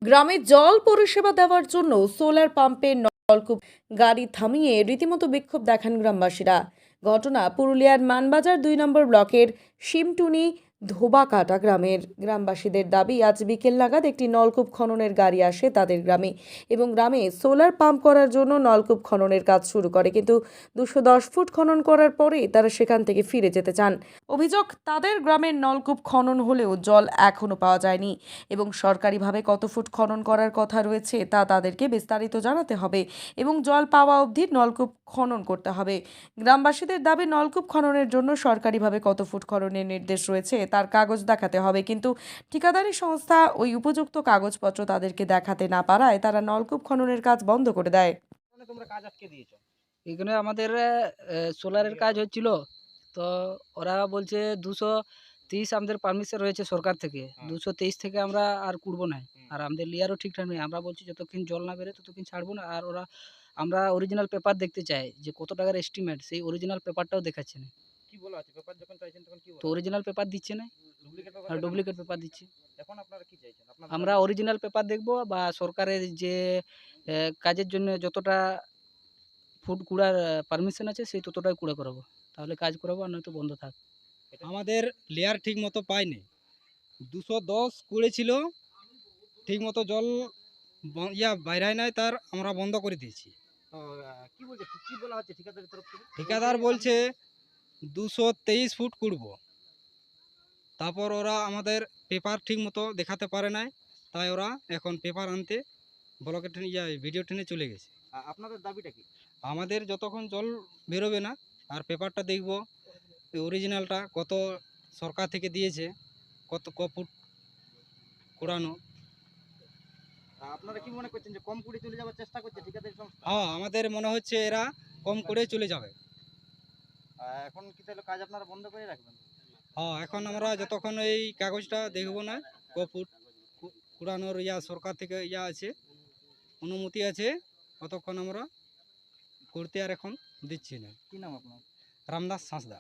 গ্রামে জল পরিষেবা দেওয়ার জন্য সোলার পাম্পের নলকূপ গাড়ি থামিয়ে রীতিমতো বিক্ষোভ দেখান গ্রামবাসীরা। ঘটনা পুরুলিয়ার মানবাজার 2 নম্বর ব্লকের শিমটুনি ধোবাকাটা গ্রামের। গ্রামবাসীদের দাবি, আজ বিকেল নাগাদ একটি নলকূপ খননের গাড়ি আসে তাদের গ্রামে এবং গ্রামে সোলার পাম্প করার জন্য নলকূপ খননের কাজ শুরু করে, কিন্তু 210 ফুট খনন করার পরে তারা সেখান থেকে ফিরে যেতে চান। অভিযোগ, তাদের গ্রামের নলকূপ খনন হলেও জল এখনো পাওয়া যায়নি এবং সরকারিভাবে কত ফুট খনন করার কথা রয়েছে তা তাদেরকে বিস্তারিত জানাতে হবে এবং জল পাওয়া অবধি নলকূপ খনন করতে হবে। গ্রামবাসীদের দাবি, নলকূপ খননের জন্য সরকারিভাবে কত ফুট খননের নির্দেশ রয়েছে তার কাগজ দেখাতে হবে, কিন্তু ঠিকাদারি সংস্থা ওই উপযুক্ত কাগজপত্র তাদেরকে দেখাতে না পারায় তারা নলকূপ খননের কাজ বন্ধ করে দেয়। তোমরা কাজ আটকে দিয়েছো? এখানে আমাদের সোলারের কাজ হচ্ছিল, তো ওরা বলছে 230 আমাদের পারমিশন রয়েছে সরকার থেকে। 223 থেকে আমরা আর কুড়বো না, আর আমাদের লিয়ারও ঠিকঠাক নেই। আমরা বলছি যতক্ষণ জল না বেরোয় ততক্ষণ ছাড়বো না। আর ওরা আমরা অরিজিনাল পেপার দেখতে চাই যে কত টাকার এস্টিমেট, সেই অরিজিনাল পেপারটাও দেখাচ্ছে না। কি বলা আছে? পেপার যখন চাইছেন তখন কি তো বলা? অরিজিনাল পেপার দিচ্ছে না, ডুপ্লিকেট আর পেপার? ডুপ্লিকেট পেপার দিচ্ছে। এখন আপনারা কি চাইছেন? আপনাদের আমরা দাবি কি? অরিজিনাল পেপার দেখবো, বা সরকারের যে কাজের জন্য যতটা ফুড কুড়ার পারমিশন আছে সেই ততটাই কুড়া করাবো, তাহলে কাজ করাবো, আর নয়তো বন্ধ থাক। আমাদের লেয়ার ঠিক মতো পায়নি। 210 কুড়েছিল, ঠিক মতো জল বাইরায় নাই, তার আমরা বন্ধ করে দিয়েছি। তো কি বলছে? কি বলা হচ্ছে ঠিকাদারের তরফ থেকে? ঠিকাদার বলছে 223 ফুট কুড়বো। তারপর ওরা আমাদের পেপার ঠিক মতো দেখাতে পারে নাই, তাই ওরা এখন পেপার আনতে ব্লকের ট্রেনে ভিডিও ট্রেনে চলে গেছে। আপনাদের দাবিটা কি? আমাদের যতক্ষণ জল বেরোবে না আর পেপারটা দেখব অরিজিনালটা কত সরকার থেকে দিয়েছে, কত ফুট কুড়ানো। আপনারা কি মনে করছেন যে কম কুড়ি চলে যাওয়ার চেষ্টা করছে ঠিকাদারি সংস্থা? হ্যাঁ, আমাদের মনে হচ্ছে এরা কম করে চলে যাবে। এখন কি তাহলে কাজ আপনারা বন্ধ করে রাখবেন? হ্যাঁ, এখন আমরা যতক্ষণ এই কাগজটা দেখব না, ক ফুট কুড়ানোর সরকার থেকে আছে, অনুমতি আছে, ততক্ষণ আমরা করতে আর এখন দিচ্ছি না। কি নাম আপনার? রামদাস হাঁসদা।